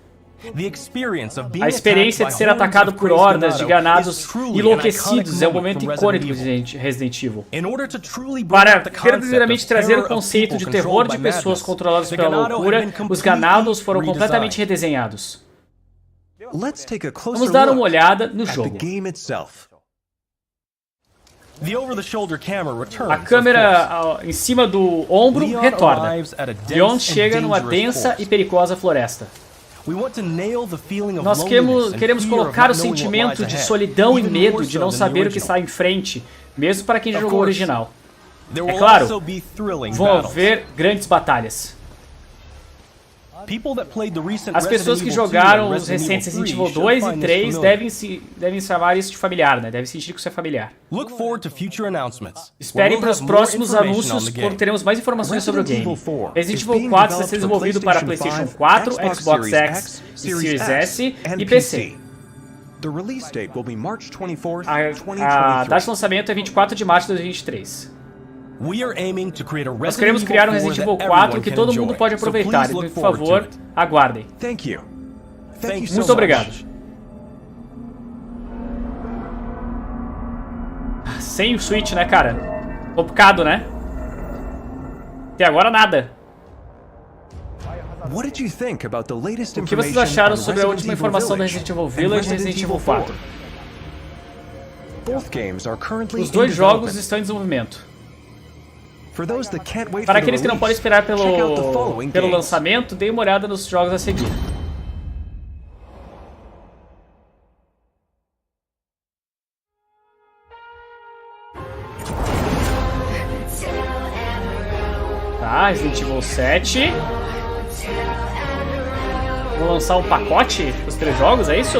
A experiência de ser atacado por hordas de ganados enlouquecidos é um momento icônico de Resident Evil. Para verdadeiramente trazer o conceito de terror de pessoas controladas pela loucura, os ganados foram completamente redesenhados. Vamos dar uma olhada no jogo. A câmera em cima do ombro retorna. Leon chega numa densa e perigosa floresta. Nós queremos colocar o sentimento de solidão e medo de não saber o que está em frente, mesmo para quem jogou o original. É claro, vão haver grandes batalhas. As pessoas que jogaram os recentes Resident Evil 2 e 3 devem chamar isso de familiar, né? Devem sentir que isso é familiar. Esperem para os próximos anúncios, quando teremos mais informações sobre o game. Resident Evil 4 está sendo desenvolvido para PlayStation 4, Xbox X, Series S e PC. A data de lançamento é 24 de março de 2023. Nós queremos criar um Resident Evil 4 que todo mundo pode aproveitar, então, por favor, aguardem. Muito obrigado. Sem o Switch, né, cara? Complicado, né? Até agora nada. O que vocês acharam sobre a última informação da Resident Evil Village e Resident Evil 4? Os dois jogos estão em desenvolvimento. Para aqueles que não podem esperar pelo lançamento, dê uma olhada nos jogos a seguir. Tá, Resident Evil 7. Vou lançar um pacote com os 3 jogos, é isso?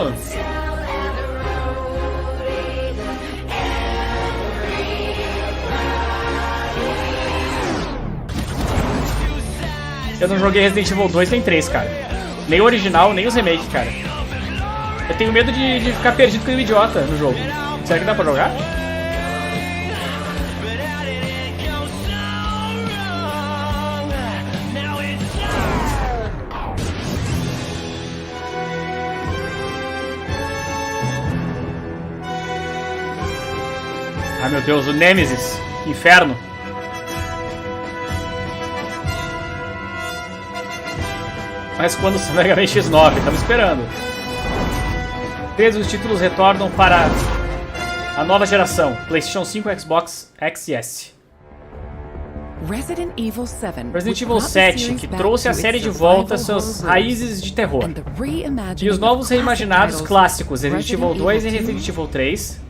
Eu não joguei Resident Evil 2 nem 3, cara. Nem o original, nem os remakes, cara. Eu tenho medo de ficar perdido com um idiota no jogo. Será que dá pra jogar? Ai meu Deus, o Nemesis. Inferno. Mas quando o Mega Man X9? Estamos esperando. 13 dos títulos retornam para a nova geração, PlayStation 5 e Xbox X e S. Resident Evil 7, que trouxe a série de volta às suas raízes de terror. E os novos reimaginados clássicos, Resident Evil 2 e Resident Evil 3.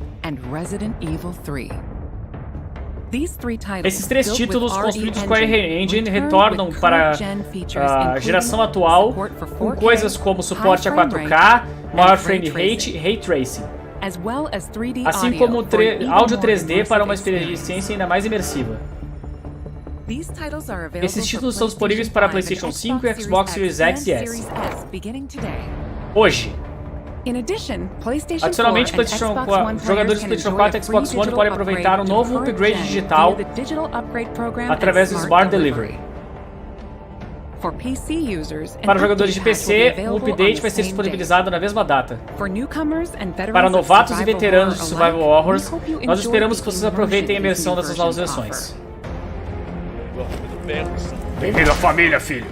Esses 3 títulos construídos com a R-Engine retornam para a geração atual com coisas como suporte a 4K, maior frame rate e Ray Tracing, assim como áudio 3D para uma experiência ainda mais imersiva. Esses títulos estão disponíveis para PlayStation 5 e Xbox Series X e S. Hoje. Adicionalmente, jogadores de PlayStation 4 e Xbox One podem aproveitar um novo upgrade digital através do Smart Delivery. Para jogadores de PC, um update vai ser disponibilizado na mesma data. Para novatos e veteranos de Survival Horrors, nós esperamos que vocês aproveitem a imersão dessas novas versões. Bem-vindo à família, filho.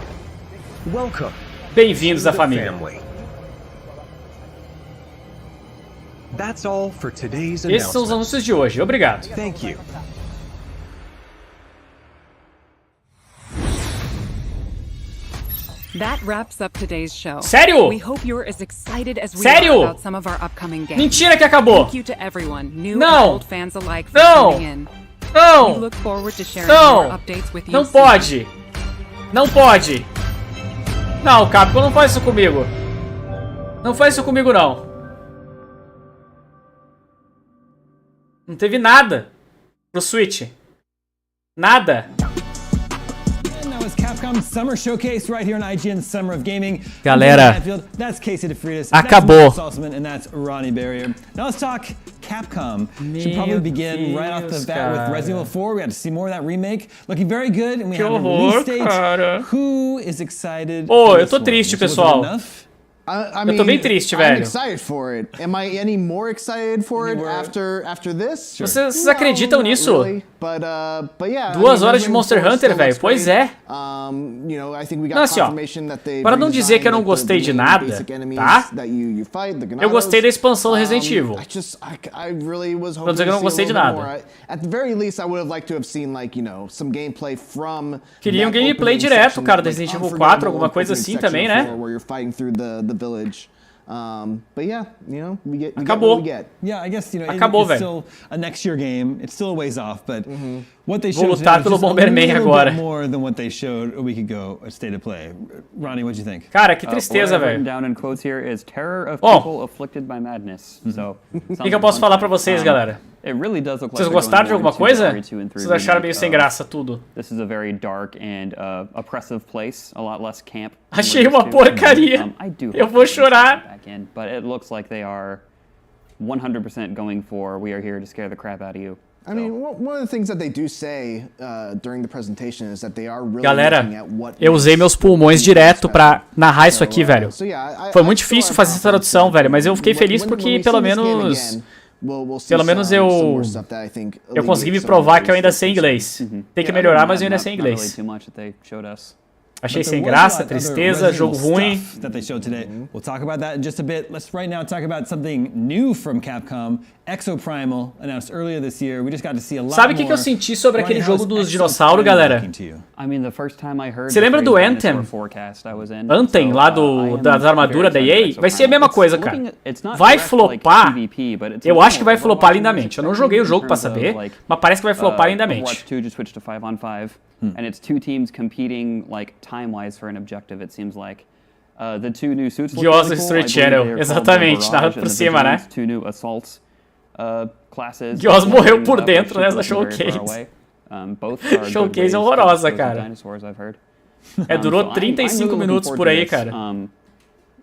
Bem-vindos à família. Esses são os anúncios de hoje. Obrigado. Sério? Sério? Mentira que acabou. Não. Não. Não! We look forward to sharing Não! more updates with you Não soon. pode! Não pode! Não, Capcom, não faz isso comigo. Não faz isso comigo, não. Não teve nada pro Switch. Nada. And that was Capcom's Summer Showcase right here on IGN's Summer of Gaming. Galera, that's Casey DeFreitas. acabou. That's Mark Saltzman, and that's Ronnie Barrier. Now let's talk Capcom. Should probably begin right off the bat with Resident Evil 4. We got to see more of that remake. Looking very good, and we have a release date. Who is excited? Oh, eu tô triste, pessoal. I eu tô bem triste, I'm velho. excited for it. Am I any more excited for it after this? Sure. Vocês acreditam nisso? Really. But yeah, 2 horas de Monster Hunter, velho. Pois é. You know, I think we got Não, assim, ó, confirmation that they para não dizer que eu não gostei de nada, tá? Eu gostei da expansão do Resident Evil. I really was hoping Não dizer que eu não gostei de nada. At the very least, I would have liked to have seen, like, you know, some gameplay from. Queria um gameplay direto, cara, do Resident Evil 4, alguma coisa assim também, né? Where you're fighting through the village. But yeah, you know, we get Acabou. what we get. Yeah, I guess, you know, Acabou, it's velho. still a next year game. It's still a ways off, but what they Vou showed lutar was pelo just a Bomberman little agora. bit more than what they showed a week ago at State of Play. Ronnie, what'd you think? Cara, que tristeza, What I've written velho. down in quotes here is terror of Oh. people afflicted by madness. So, O que eu posso falar pra vocês, galera? It really does look like Vocês they're gostaram going de alguma more into the coisa? RE2 and 3 Vocês acharam meio remake sem of- graça tudo? This is a very dark and oppressive place, a lot less camp. than Achei we're uma used to. porcaria. I do Eu hope vou they bring chorar. something back in, but it looks like they are 100% going for we are here to scare the crap out of you. I mean, one of the things that they do say during the presentation is that they are really Galera, looking at what eu usei meus pulmões direto pra narrar isso aqui, velho. So, yeah, Foi muito difícil fazer essa tradução, velho, mas eu fiquei feliz porque pelo menos eu consegui me provar que eu ainda sei inglês. Tem que melhorar, mas eu ainda sei inglês. Achei sem graça, tristeza, jogo ruim. That they showed today. We'll talk about that in just a bit. Let's right now talk about something new from Capcom. Exoprimal, announced earlier this year. We just got to see a lot Sabe o que more. eu senti sobre aquele Ronnie, jogo how's dos Exoprimal dinossauros, galera? looking to you? I mean, the first time I heard Você lembra the do phrase Anthem? dinosaur forecast I was in, Anthem, so, lá I am das armaduras da very excited EA, for vai ser a mesma Exoprimal. coisa, It's cara. looking- it's not Vai direct like flopar. PvP, but it's Eu acho que vai more flopar Overwatch lindamente. Eu não expecting joguei o in jogo pra terms of, saber, like, mas parece que vai flopar lindamente. Overwatch 2 just switched to 5-on-5, and it's 2 teams competing like time-wise for an objective. It seems like the 2 new suits. look Guiosa really cool. Street I believe Channel, they are called the exatamente, Barrage narrando por and the cima, né? Vigilance, 2 new assault classes. Guiosa morreu por But dentro should nessa look very far showcase. away. Both are good Showcase ways to horrorosa, dispose of cara. dinosaurs, I've heard. Durou So I'm 35 really looking minutos forward por to aí, this. cara.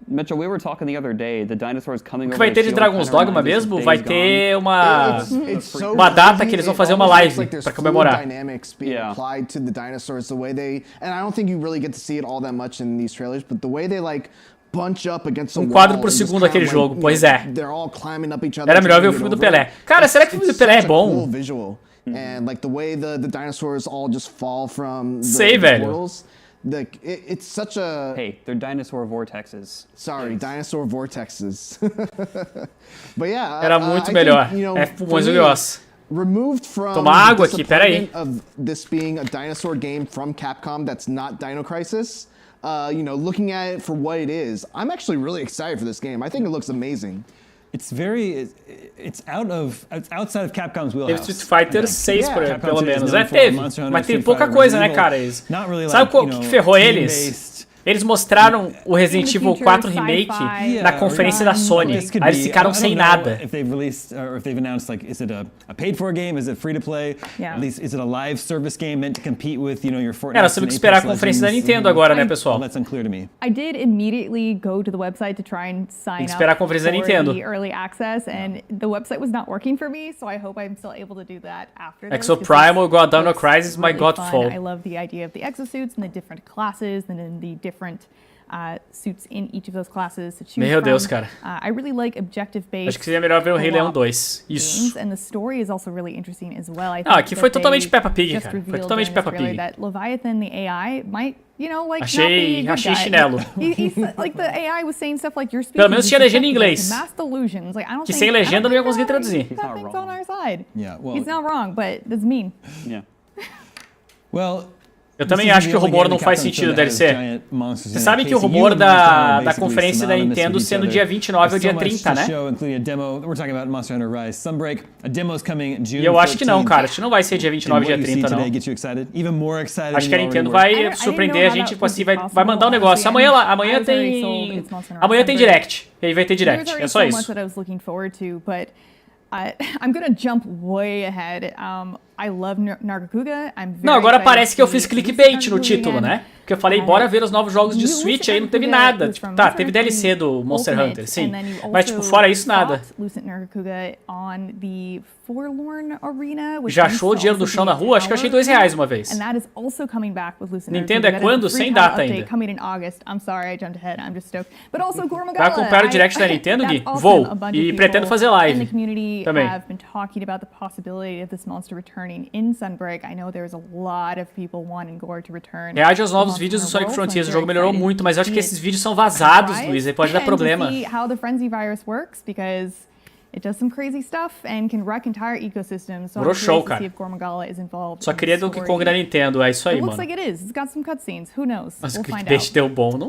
Mitchell, we were talking the other day, the dinosaurs coming O que over vai the ter de shield Dragon's kinda Dogma reminds us of mesmo? Days Vai Gone. ter It's uma data que eles vão fazer uma live like there's pra fluid comemorar. dynamics being Yeah. applied to the dinosaurs, the way they, and I don't think you really get to see it all that much in these trailers, but the way they like bunch up against a quadro wall por and just segundo kinda, aquele like, jogo, you pois know, é. They're all climbing up each other. Era melhor trying ver to o get filme do over Pelé. it. Cara, será que o filme do It's Pelé é such a cool bom? visual. And like the way the dinosaurs all just fall from the, Sei, the velho. portals. It's such a Hey, they're dinosaur vortexes. sorry, dinosaur vortexes. But yeah, Era muito I melhor. think, you know, É for pulmões me, oleosos. removed from Tomar the água aqui, pera aí. disappointment of this being a dinosaur game from Capcom that's not Dino Crisis, you know, looking at it for what it is, I'm actually really excited for this game. I think it looks amazing. It's outside of Capcom's Teve wheelhouse. Street Fighter 6, Yeah. pelo Capcom menos. is known É, for teve. Monster Hunter, Mas teve Street pouca Fighter, coisa, né, Resident cara? Evil. Eles... Not really Sabe like, o you que know, ferrou eles? team-based. Eles mostraram o Resident Evil 4 Future Remake sci-fi na conferência da Sony. This could Aí eles be- ficaram I don't sem know nada. If they've released or if they've announced, like, is it a paid-for game? Is it free to play? Yeah. At least is it a live service game meant to compete with, you know, your Fortnite? É, nós temos que esperar a conferência da Nintendo agora, né, pessoal? Well, that's unclear to me. I did immediately go to the website to try and sign Tem que up esperar a conferência da for Nintendo. the early access, and the website was not working for me, so I hope I'm still able to do that after this. Exoprimal igual a Dino Looks Crisis, my really Godfall. fun. I love the idea of the exosuits and the different classes and then the different suits in each of those classes to choose Meu Deus, from. cara. I really like objective-based. Acho que seria melhor ver o Rei Leão co-op 2. Isso. games, and the story is also really interesting as well. I Ah, think aqui that foi totalmente they Peppa Pig, just cara. Foi revealed totalmente during this Peppa trailer Pig. that Leviathan, the AI, might, you know, like Achei- not be a good achei guy. chinelo. He's like the AI was saying stuff like you're speaking. Pelo menos tinha legenda em deceptively inglês. to mass delusions. Like I don't Que think, sem legenda I não ia don't conseguir think traduzir. that not thing's wrong. on our side. Yeah, well- he's not wrong, but that's mean. Yeah. Well, Eu também acho que o rumor não faz sentido, DLC. Vocês sabem que o rumor da conferência da Nintendo sendo dia 29 ou dia 30, né? E eu acho que não, cara. Acho que não vai ser dia 29 ou dia 30, não. Acho que a Nintendo vai surpreender a gente, tipo assim, vai mandar um negócio. Amanhã tem Direct. E aí vai ter Direct. É só isso. I'm gonna jump way ahead. I love Nargacuga. Não, agora parece que eu fiz clickbait no título, né? Porque eu falei, bora ver os novos jogos de Switch, aí não teve nada. Tipo, tá, teve DLC do Monster Hunter, sim. Mas, tipo, fora isso, nada. Já achou o dinheiro do chão na rua? Acho que eu achei R$2 uma vez. Nintendo é quando? Sem data ainda. Vai acompanhar o Direct da Nintendo, Gui? Vou. E pretendo fazer live também. Reage aos novos vídeos do Sonic Frontiers. O jogo melhorou muito, mas eu acho que esses vídeos são vazados, Luiz. Aí pode dar problema. It does some crazy stuff and can wreck entire ecosystems. So show, cara. Só queria Donkey Kong da Nintendo, é isso aí, mano. Like it is. It's got some cutscenes. Who knows? Mas o clickbait deu bom, não?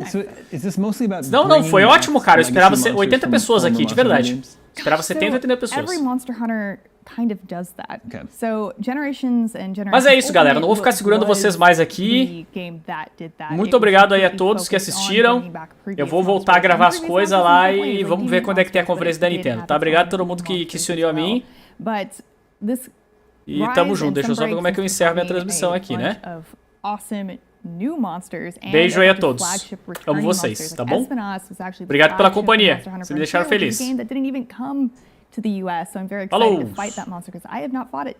Não, foi ótimo, cara. Eu esperava 80 pessoas aqui, de verdade. Esperava 70, 80 pessoas. Every Monster Hunter kind of does that. Okay. So generations and generations. Mas é isso, galera. Não vou ficar segurando vocês mais aqui. Muito obrigado aí a todos que assistiram. Eu vou voltar a gravar as coisas lá e vamos ver quando é que tem a conferência da Nintendo, tá? Obrigado a todo mundo que se uniu a mim. E tamo junto. Deixa eu só ver como é que eu encerro minha transmissão aqui, né? Beijo aí a todos. Amo vocês, tá bom? Obrigado pela companhia. Vocês me deixaram feliz. Falou!